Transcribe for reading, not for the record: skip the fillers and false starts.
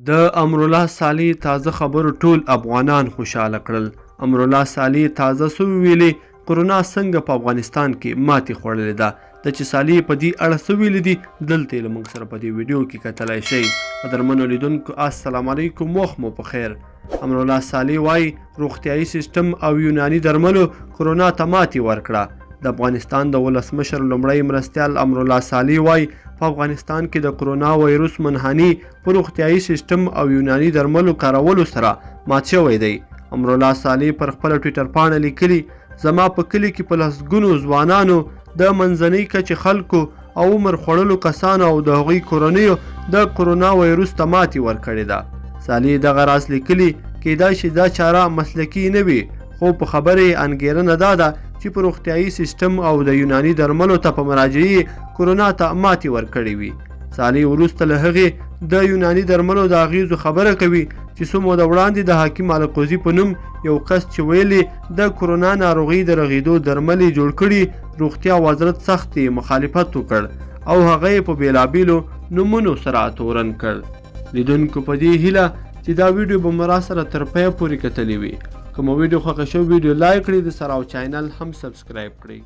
د امرالله صالح تازه خبرو ټول افغانان خوشحاله کړل. امرالله صالح تازه سوي ویلي کرونا څنګه په افغانستان کې ماتې خوړلې ده. د چې صالح په دې اړه څه ویلي دي دلته یې له موږ سره په دې ویډیو کې کتلی شئ. قدرمنو لیدونکو السلام علیکم، وخت مو په خیر. امرالله صالح وایي روغتیایي سیستم او یوناني درملو کرونا ته ماتې ورکړه. د افغانستان د ولسمشر لومړی مرستیال امرالله صالح وایي په افغانستان کې د کرونا وایروس منحني په روغتیایي سیستم او یوناني درملو کارولو سره مات شوی دی. امرالله صالح پر خپله ټویټر پاڼه لیکلي زما په کلي کې په لسګونو ځوانانو د منځنۍ کچې خلکو او عمر خوړلو کسانو او د هغوی کورنیو د کرونا وایروس ته ماتې ورکړې ده. صالح دغه راز لیکلي کیدای شي دا چاره مسلکي نه وي، خو په خبرې انګېرنه دا ده چې په روغتیایي سیستم او د یوناني درملو ته په مراجعې کرونا ته ماتې ورکړې وي. صالح وروسته له هغې د یوناني درملو د اغیزو خبره کوي چې څو موده وړاندې د حکیم القوزي په نوم یو کس چې ویلي د کرونا ناروغۍ د رغېدو درمل یې جوړ کړي، روغتیا وزارت سخت مخالفت وکړ او هغه یې په بېلابېلو نومونو سره تورن کړ. لیدونکو په دې هیله چې دا ویډیو به مو راسره تر پایه پورې کتلې وي. که مو ویډیو خوښه شوې ویډیو لایک کړئ، د سراو چینل هم سبسکرایب کړئ.